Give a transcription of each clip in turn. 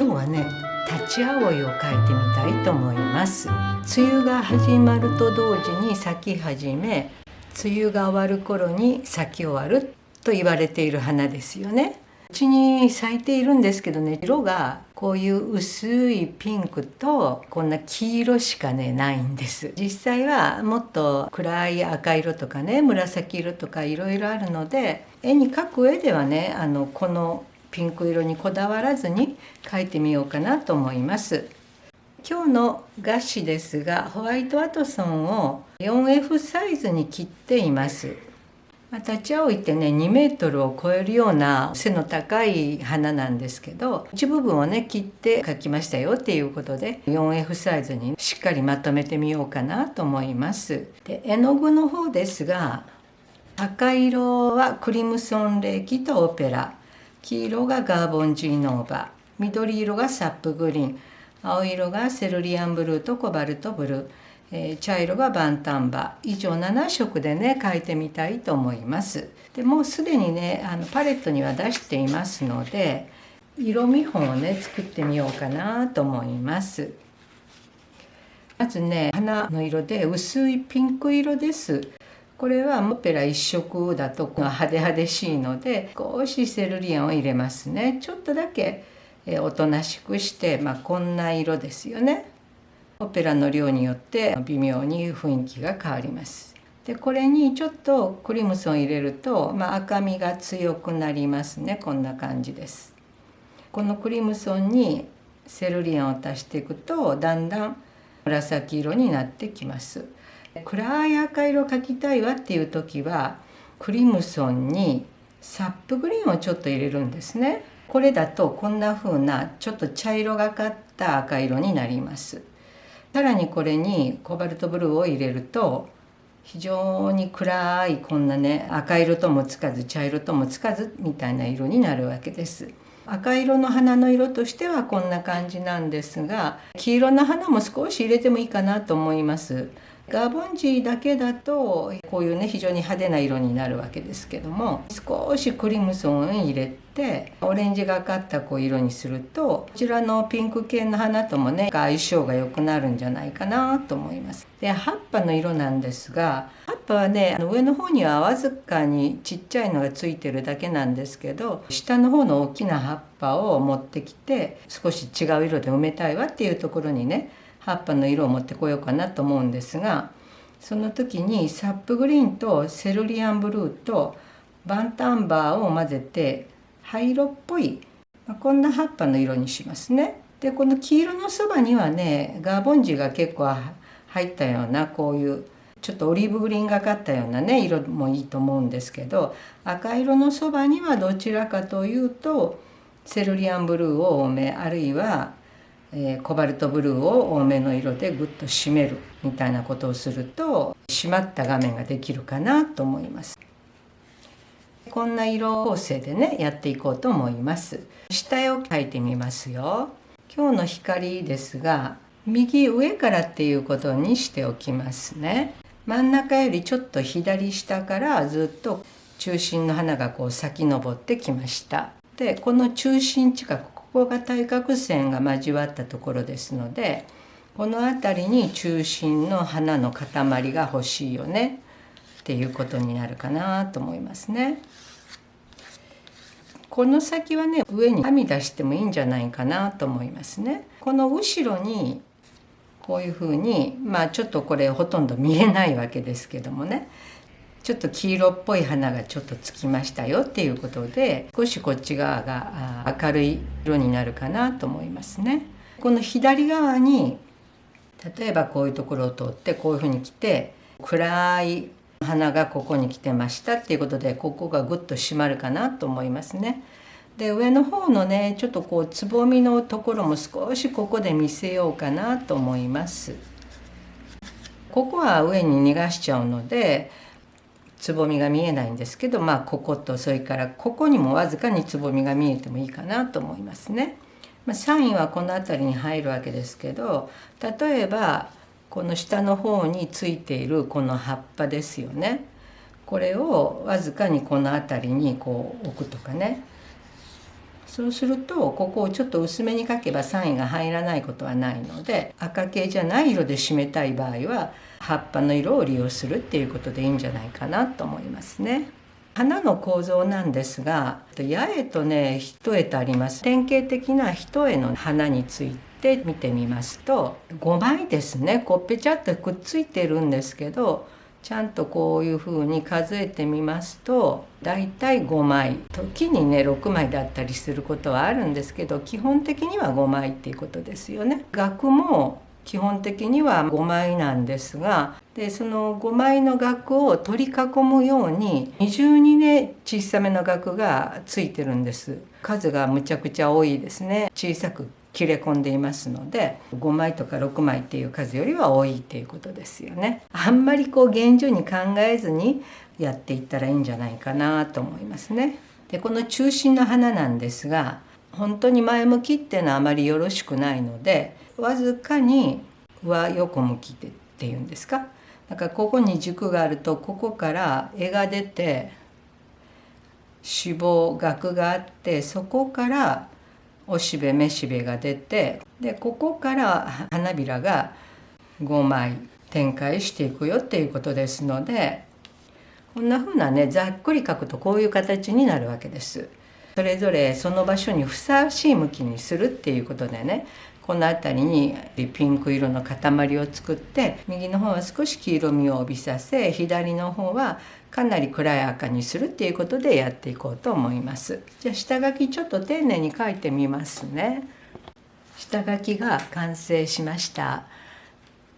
今日はね、立ち葵を描いてみたいと思います。梅雨が始まると同時に咲き始め、梅雨が終わる頃に咲き終わると言われている花ですよね。うちに咲いているんですけどね、色がこういう薄いピンクとこんな黄色しかねないんです。実際はもっと暗い赤色とかね、紫色とかいろいろあるので、絵に描く上ではね、このピンク色にこだわらずに描いてみようかなと思います。今日の画紙ですが、ホワイトワトソンを 4F サイズに切っています。立ち葵ってね、2メートルを超えるような背の高い花なんですけど、一部分をね切って描きましたよっていうことで 4F サイズにしっかりまとめてみようかなと思います。で、絵の具の方ですが、赤色はクリムソンレーキとオペラ、黄色がガーボンジーノーバ、緑色がサップグリーン、青色がセルリアンブルーとコバルトブルー、茶色がバンタンバ、以上7色でね描いてみたいと思います。でもうすでにねパレットには出していますので、色見本をね作ってみようかなと思います。まずね、花の色で薄いピンク色です。これはオペラ一色だと派手派手しいので、少しセルリアンを入れますね。ちょっとだけおとなしくして、こんな色ですよね。オペラの量によって微妙に雰囲気が変わります。で、これにちょっとクリムソン入れると、赤みが強くなりますね。こんな感じです。このクリムソンにセルリアンを足していくと、だんだん紫色になってきます。暗い赤色を描きたいわっていう時は、クリムソンにサップグリーンをちょっと入れるんですね。これだとこんな風なちょっと茶色がかった赤色になります。さらにこれにコバルトブルーを入れると、非常に暗いこんなね、赤色ともつかず茶色ともつかずみたいな色になるわけです。赤色の花の色としてはこんな感じなんですが、黄色の花も少し入れてもいいかなと思います。ガーボンジーだけだとこういうね非常に派手な色になるわけですけども、少しクリムソンを入れてオレンジがかったこう色にすると、こちらのピンク系の花ともね相性が良くなるんじゃないかなと思います。で、葉っぱの色なんですが、葉っぱはね上の方にはわずかにちっちゃいのがついてるだけなんですけど、下の方の大きな葉っぱを持ってきて少し違う色で埋めたいわっていうところにね、葉っぱの色を持ってこようかなと思うんですが、その時にサップグリーンとセルリアンブルーとバンタンバーを混ぜて灰色っぽい、こんな葉っぱの色にしますね。で、この黄色のそばにはねガーボンジが結構入ったような、こういうちょっとオリーブグリーンがかったようなね色もいいと思うんですけど、赤色のそばにはどちらかというとセルリアンブルーを多め、あるいはコバルトブルーを多めの色でグッと締めるみたいなことをすると、締まった画面ができるかなと思います。こんな色構成でねやっていこうと思います。下絵を描いてみますよ。今日の光ですが、右上からっていうことにしておきますね。真ん中よりちょっと左下からずっと中心の花がこう先上ってきました。で、この中心近く、ここが対角線が交わったところですので、この辺りに中心の花の塊が欲しいよねっていうことになるかなと思いますね。この先はね上にはみ出してもいいんじゃないかなと思いますね。この後ろにこういうふうに、ちょっとこれほとんど見えないわけですけどもね、ちょっと黄色っぽい花がちょっとつきましたよっていうことで、少しこっち側が明るい色になるかなと思いますね。この左側に例えばこういうところを通ってこういうふうに来て、暗い花がここに来てましたっていうことで、ここがぐっと締まるかなと思いますね。で、上の方のねちょっとこうつぼみのところも少しここで見せようかなと思います。ここは上に逃がしちゃうのでつぼみが見えないんですけど、こことそれからここにもわずかにつぼみが見えてもいいかなと思いますね。サインはこの辺りに入るわけですけど、例えばこの下の方についているこの葉っぱですよね。これをわずかにこの辺りにこう置くとかね、そうするとここをちょっと薄めに描けば酸位が入らないことはないので、赤系じゃない色で締めたい場合は葉っぱの色を利用するっていうことでいいんじゃないかなと思いますね。花の構造なんですが、八重とね一重とあります。典型的な一重の花について見てみますと、5枚ですね。こうぺちゃっとくっついてるんですけど、ちゃんとこういうふうに数えてみますと、だいたい5枚、時にね6枚だったりすることはあるんですけど、基本的には5枚っていうことですよね。額も基本的には5枚なんですが、でその5枚の額を取り囲むように二重にね小さめの額がついてるんです。数がむちゃくちゃ多いですね。小さく切れ込んでいますので、5枚とか6枚っていう数よりは多いっていうことですよね。あんまりこう厳重に考えずにやっていったらいいんじゃないかなと思いますね。でこの中心の花なんですが、本当に前向きっていうのはあまりよろしくないので、わずかに上横向きっていうんですか。だからここに軸があると、ここから柄が出て脂肪額があって、そこからおしべめしべが出て、でここから花びらが5枚展開していくよっていうことですので、こんな風なねざっくり描くとこういう形になるわけです。それぞれその場所にふさわしい向きにするっていうことでね、この辺りにピンク色の塊を作って、右の方は少し黄色みを帯びさせ、左の方はかなり暗い赤にするっていうことでやっていこうと思います。じゃあ下書きちょっと丁寧に描いてみますね。下書きが完成しました。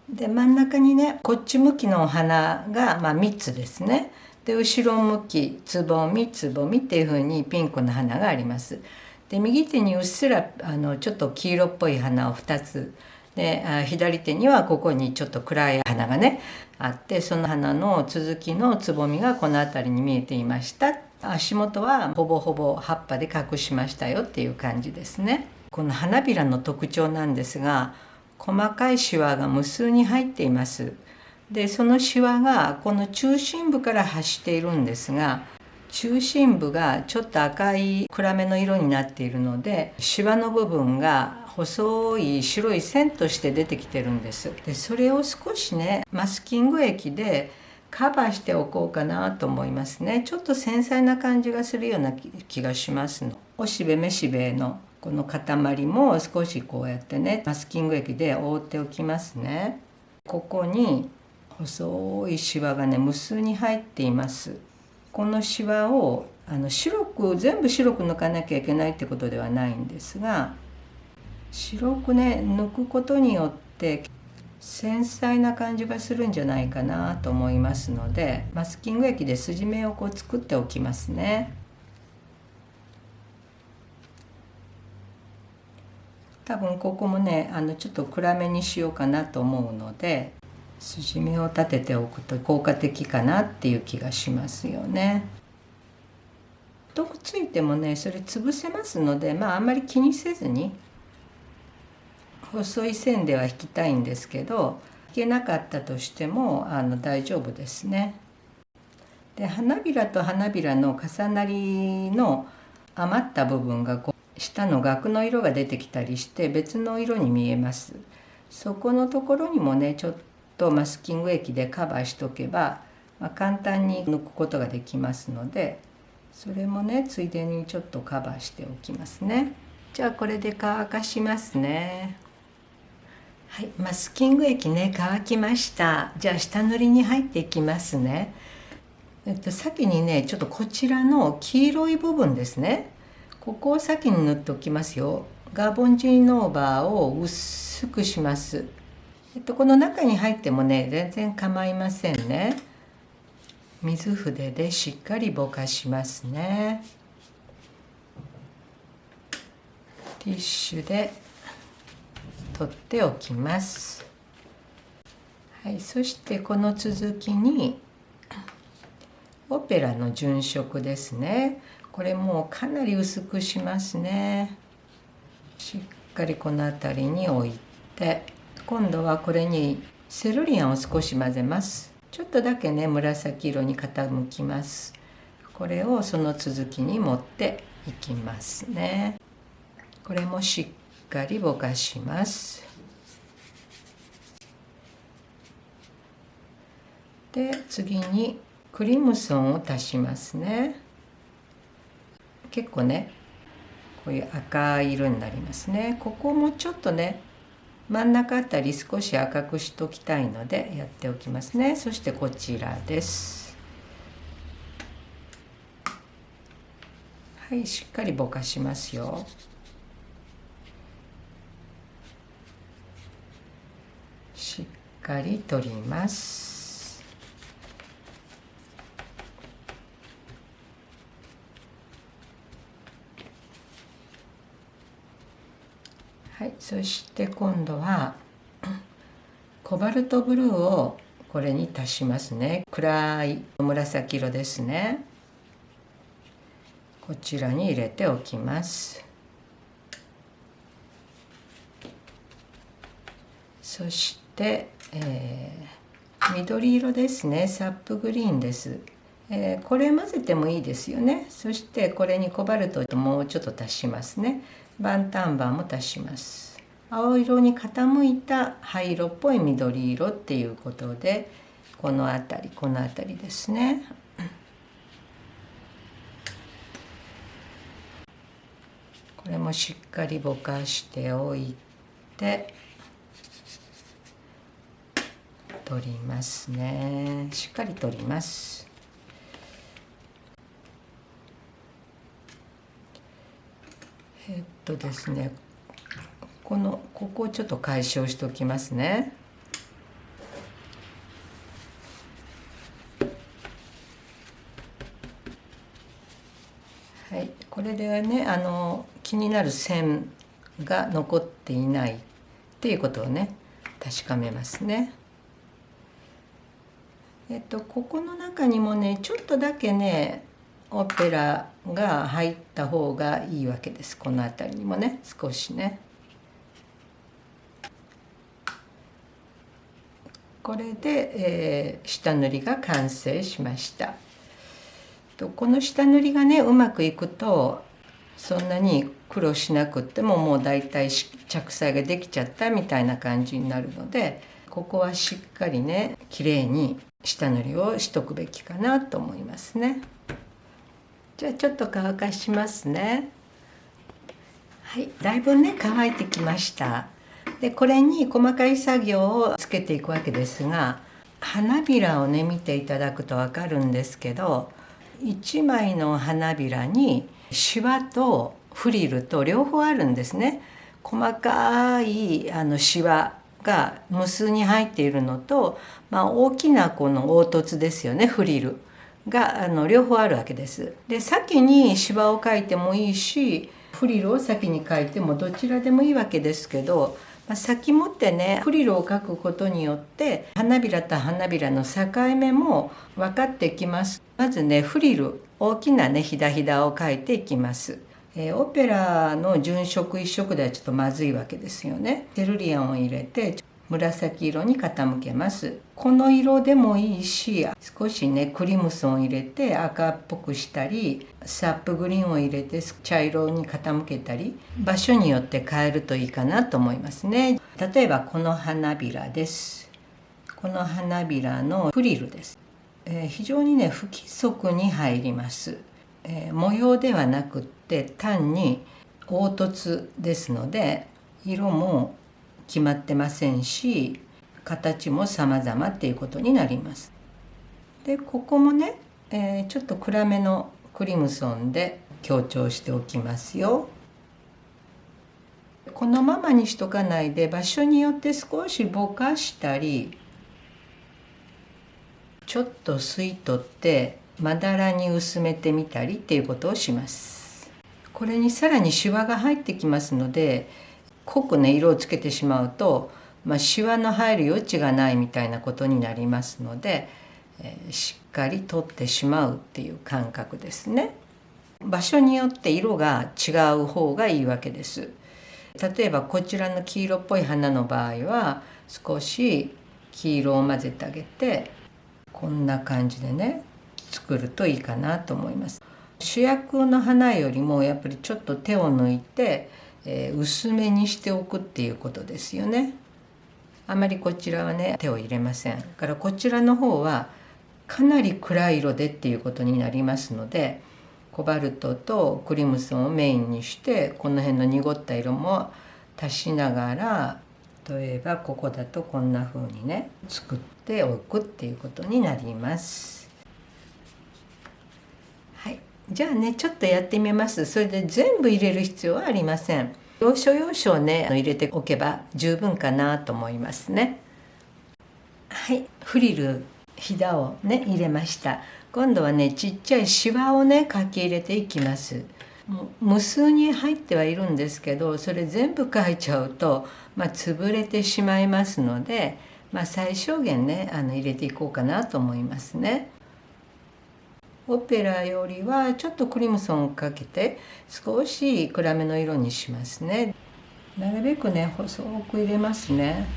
で真ん中にねこっち向きのお花が3つですね。で後ろ向きつぼみつぼみっていう風にピンクの花があります。で右手にうっすらちょっと黄色っぽい花を2つで、左手にはここにちょっと暗い花がねあって、その花の続きのつぼみがこの辺りに見えていました。足元はほぼほぼ葉っぱで隠しましたよっていう感じですね。この花びらの特徴なんですが、細かいシワが無数に入っています。でそのシワがこの中心部から発しているんですが、中心部がちょっと赤い暗めの色になっているので、シワの部分が細い白い線として出てきてるんです。でそれを少しねマスキング液でカバーしておこうかなと思いますね。ちょっと繊細な感じがするような気がしますの。おしべめしべのこの塊も少しこうやってねマスキング液で覆っておきますね。ここに細いシワがね無数に入っています。このシワを全部白く抜かなきゃいけないってことではないんですが、白くね抜くことによって繊細な感じがするんじゃないかなと思いますので、マスキング液で筋目をこう作っておきますね。多分ここもねちょっと暗めにしようかなと思うので、筋目を立てておくと効果的かなっていう気がしますよね。太くついてもねそれ潰せますので、あんまり気にせずに細い線では引きたいんですけど、引けなかったとしても大丈夫ですね。で花びらと花びらの重なりの余った部分が下の額の色が出てきたりして別の色に見えます。そこのところにもねちょっとマスキング液でカバーしとけば、簡単に抜くことができますので、それもねついでにちょっとカバーしておきますね。じゃあこれで乾かしますね。はい、マスキング液ね乾きました。じゃあ下塗りに入っていきますね。先にねちょっとこちらの黄色い部分ですね、ここを先に塗っておきますよ。ガーボンジーノーバーを薄くします。この中に入ってもね全然構いませんね。水筆でしっかりぼかしますね。ティッシュで取っておきます。はい、そしてこの続きにオペラの純色ですね。これもうかなり薄くしますね。しっかりこの辺りに置いて、今度はこれにセルリアンを少し混ぜます。ちょっとだけね紫色に傾きます。これをその続きに持っていきますね。これもしっかりぼかします。で次にクリムソンを足しますね。結構ねこういう赤い色になりますね。ここもちょっとね真ん中あたり少し赤くしときたいのでやっておきますね。そしてこちらです。はい、しっかりぼかしますよ。しっかり取ります。はい、そして今度はコバルトブルーをこれに足しますね。暗い紫色ですね。こちらに入れておきます。そして、緑色ですね。サップグリーンです。これ混ぜてもいいですよね。そしてこれにコバルトともうちょっと足しますね。バンタンバンも足します。青色に傾いた灰色っぽい緑色っていうことで、この辺りですね。これもしっかりぼかしておいて取りますね。しっかり取ります。ですね、ここをちょっと解消しておきますね。はい、これではね気になる線が残っていないっていうことをね確かめますね。ここの中にもねちょっとだけねオペラが入った方がいいわけです。この辺りにもね少しね。これで、下塗りが完成しました。この下塗りがねうまくいくとそんなに苦労しなくってももうだいたい着彩ができちゃったみたいな感じになるので、ここはしっかりねきれいに下塗りをしとくべきかなと思いますね。じゃあちょっと乾かしますね。はい、だいぶね乾いてきました。でこれに細かい作業をつけていくわけですが、花びらをね見ていただくと分かるんですけど、1枚の花びらにシワとフリルと両方あるんですね。細かいシワが無数に入っているのと、大きなこの凹凸ですよね、フリルが両方あるわけです。で先にシワを描いてもいいしフリルを先に描いてもどちらでもいいわけですけど、先もってねフリルを描くことによって花びらと花びらの境目も分かってきます。まずねフリル大きなねひだひだを描いていきます。オペラの純色一色ではちょっとまずいわけですよね。セルリアンを入れて紫色に傾けます。この色でもいいし少しねクリムソンを入れて赤っぽくしたり、サップグリーンを入れて茶色に傾けたり、場所によって変えるといいかなと思いますね。例えばこの花びらです。この花びらのフリルです。非常にね不規則に入ります。模様ではなくって単に凹凸ですので、色も決まってませんし形も様々っていうことになります。でここもね、ちょっと暗めのクリムソンで強調しておきますよ。このままにしとかないで場所によって少しぼかしたり、ちょっと吸い取ってまだらに薄めてみたりっていうことをします。これにさらにシワが入ってきますので、濃くね色をつけてしまうと、シワの入る余地がないみたいなことになりますので、しっかり取ってしまうっていう感覚ですね。場所によって色が違う方がいいわけです。例えばこちらの黄色っぽい花の場合は少し黄色を混ぜてあげて、こんな感じでね作るといいかなと思います。主役の花よりもやっぱりちょっと手を抜いて薄めにしておくっていうことですよね。あまりこちらはね手を入れません。だからこちらの方はかなり暗い色でっていうことになりますので、コバルトとクリムソンをメインにしてこの辺の濁った色も足しながら、例えばここだとこんな風にね作っておくっていうことになります。はい、じゃあねちょっとやってみます。それで全部入れる必要はありません。要所要所をね入れておけば十分かなと思いますね。はい、フリルひだをね入れました。今度はねちっちゃいシワをね描き入れていきます。無数に入ってはいるんですけど、それ全部描いちゃうと、潰れてしまいますので、最小限ね入れていこうかなと思いますね。オペラよりはちょっとクリムソンをかけて少し暗めの色にしますね。なるべくね細く入れますね。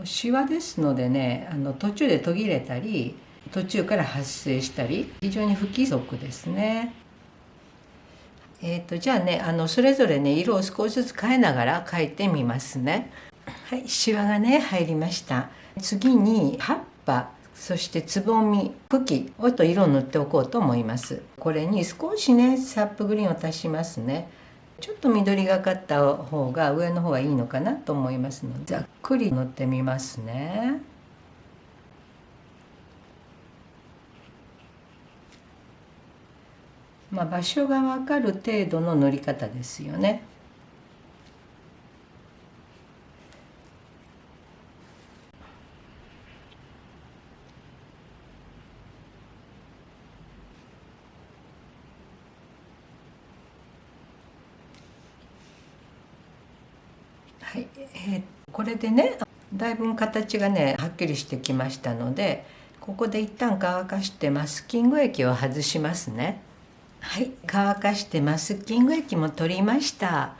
シワですのでね途中で途切れたり途中から発生したり非常に不規則ですね。じゃあねそれぞれね色を少しずつ変えながら描いてみますね。はい、シワがね入りました。次に葉っぱ、そしてつぼみ、茎を色を塗っておこうと思います。これに少しねサップグリーンを足しますね。ちょっと緑がかった方が上の方がいいのかなと思いますので、ざっくり塗ってみますね。場所が分かる程度の塗り方ですよね。はい、これでねだいぶ形がねはっきりしてきましたので、ここで一旦乾かしてマスキング液を外しますね。はい、乾かしてマスキング液も取りました。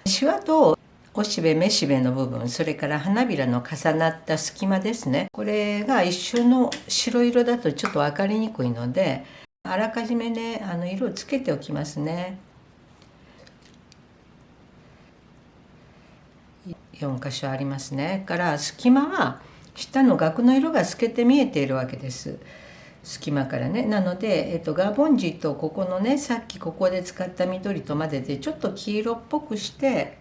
シワとおしべめしべの部分、それから花びらの重なった隙間ですね、これが一緒の白色だとちょっと分かりにくいので、あらかじめね色をつけておきますね。4箇所ありますね。から隙間は下の額の色が透けて見えているわけです。隙間からね。なので、ガーボンジとここのねさっきここで使った緑と混ぜてちょっと黄色っぽくして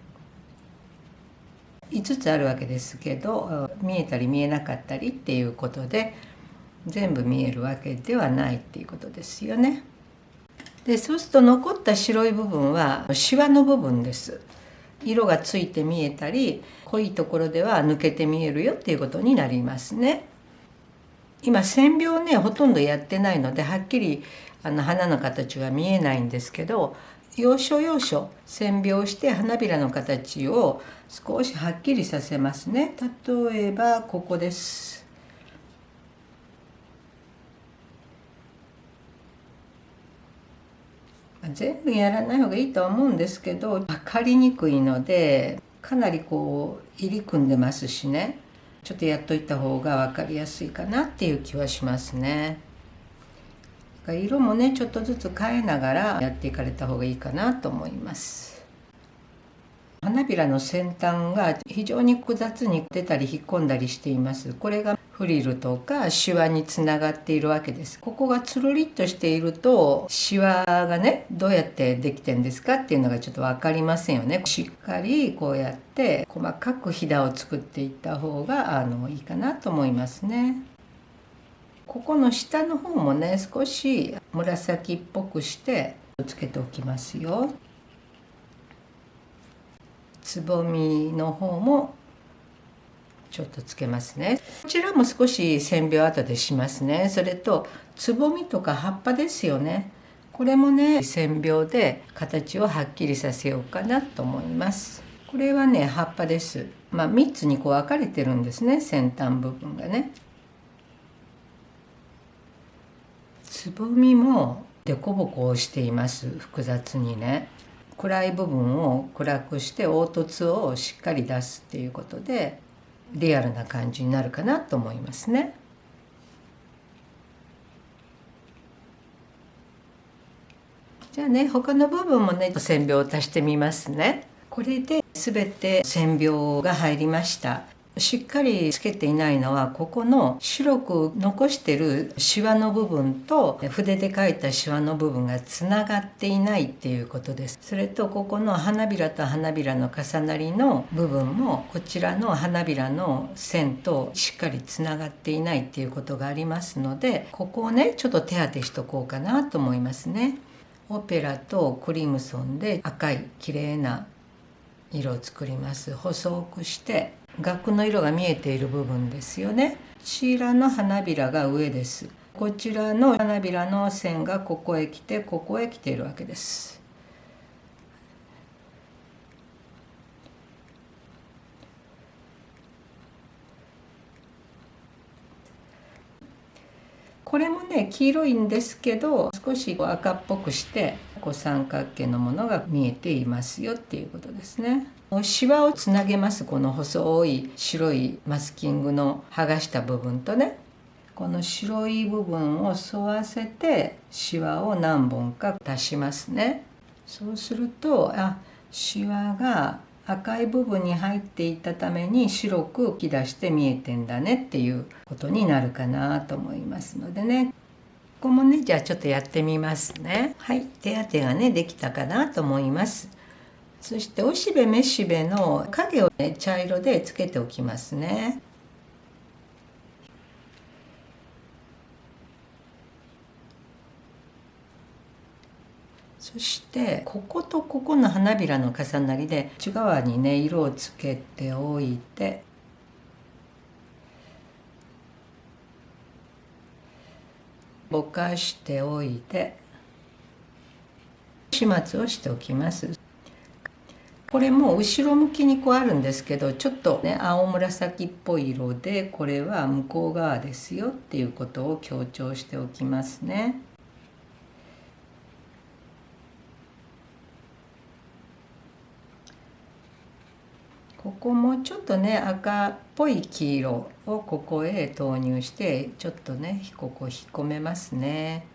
5つあるわけですけど、見えたり見えなかったりっていうことで全部見えるわけではないっていうことですよね。でそうすると残った白い部分はシワの部分です。色がついて見えたり濃いところでは抜けて見えるよっていうことになりますね。今線描ねほとんどやってないのではっきり花の形が見えないんですけど、要所要所線描して花びらの形を少しはっきりさせますね。例えばここです。全部やらない方がいいとは思うんですけど、分かりにくいのでかなりこう入り組んでますしね、ちょっとやっといた方が分かりやすいかなっていう気はしますね。色もねちょっとずつ変えながらやっていかれた方がいいかなと思います。花びらの先端が非常に複雑に出たり引っ込んだりしています。これがフリルとかシワにつながっているわけです。ここがつるりっとしているとシワがねどうやってできてんですかっていうのがちょっと分かりませんよね。しっかりこうやって細かくひだを作っていった方がいいかなと思いますね。ここの下の方もね少し紫っぽくしてつけておきますよ。つぼみの方もちょっとつけますね。こちらも少し線描後でしますね。それとつぼみとか葉っぱですよね。これもね線描で形をはっきりさせようかなと思います。これはね葉っぱです。3つにこう分かれてるんですね、先端部分がね。つぼみも凸凹しています、複雑にね。暗い部分を暗くして凹凸をしっかり出すっていうことでリアルな感じになるかなと思いますね。じゃあね、他の部分もね線描を足してみますね。これで全て線描が入りました。しっかりつけていないのはここの白く残してるシワの部分と筆で描いたシワの部分がつながっていないっていうことです。それとここの花びらと花びらの重なりの部分もこちらの花びらの線としっかりつながっていないっていうことがありますので、ここをねちょっと手当てしとこうかなと思いますね。オペラとクリムソンで赤い綺麗な色を作ります。細くして額の色が見えている部分ですよね。こちらの花びらが上です。こちらの花びらの線がここへ来てここへ来ているわけです。これもね黄色いんですけど少し赤っぽくして三角形のものが見えていますよっていうことですね。シワをつなげます。この細い白いマスキングの剥がした部分とね、この白い部分を沿わせてシワを何本か足しますね。そうするとシワが赤い部分に入っていたために白く浮き出して見えてんだねっていうことになるかなと思いますのでね。ここもねじゃあちょっとやってみますね。はい、手当てがねできたかなと思います。そしておしべめしべの影をね茶色でつけておきますね。そしてこことここの花びらの重なりで内側にね色をつけておいて、ぼかしておいて始末をしておきます。これも後ろ向きにこうあるんですけど、ちょっとね青紫っぽい色でこれは向こう側ですよっていうことを強調しておきますね。ここもちょっとね赤っぽい黄色をここへ投入してちょっとねここ引っ込めますね。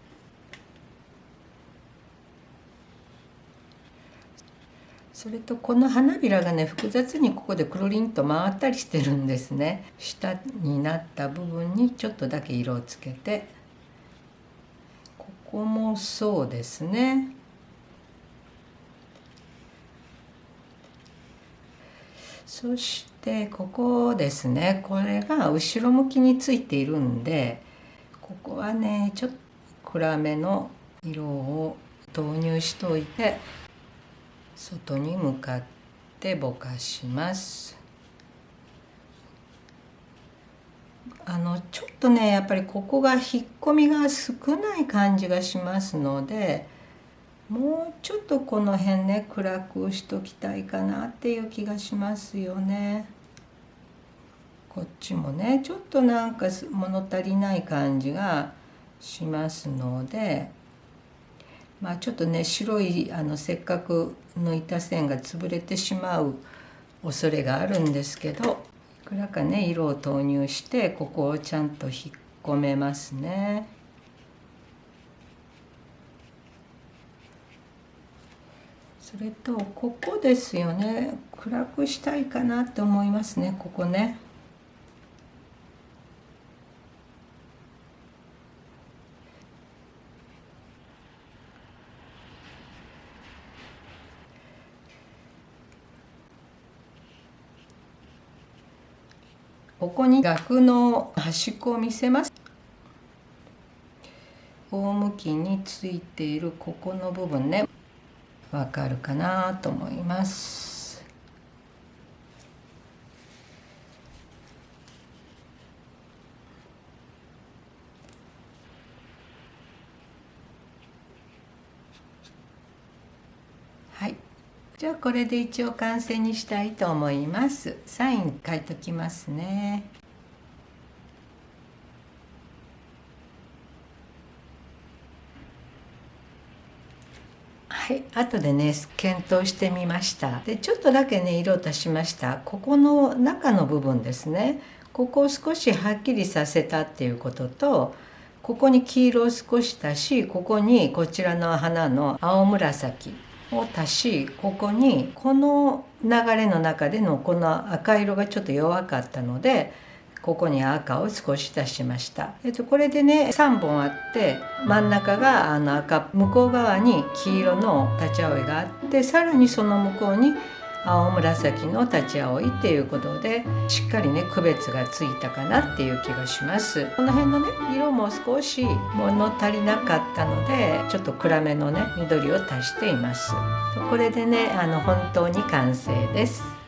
それとこの花びらがね複雑にここでくるりんと回ったりしてるんですね。下になった部分にちょっとだけ色をつけて、ここもそうですね。そしてここですね、これが後ろ向きについているんで、ここはねちょっと暗めの色を投入しておいて外に向かってぼかします。ちょっとねやっぱりここが引っ込みが少ない感じがしますので、もうちょっとこの辺ね暗くしときたいかなっていう気がしますよね。こっちもねちょっとなんか物足りない感じがしますので、ちょっとね白いせっかく抜いた線が潰れてしまう恐れがあるんですけど、いくらかね色を投入してここをちゃんと引っ込めますね。それとここですよね、暗くしたいかなと思いますね。ここねここに額の端っこを見せます。大向きについているここの部分ね、わかるかなと思います。はい、じゃあこれで一応完成にしたいと思います。サイン書いときますね。はい、後でね検討してみました。でちょっとだけね色を足しました。ここの中の部分ですね、ここを少しはっきりさせたっていうことと、ここに黄色を少し足し、ここにこちらの花の青紫を足し、ここにこの流れの中でのこの赤色がちょっと弱かったので、ここに赤を少し足しました。これでね3本あって、真ん中が赤、向こう側に黄色の立ち葵があって、さらにその向こうに青紫の立ち葵っていうことで、しっかりね区別がついたかなっていう気がします。この辺のね色も少し物足りなかったので、ちょっと暗めのね緑を足しています。これでね本当に完成です。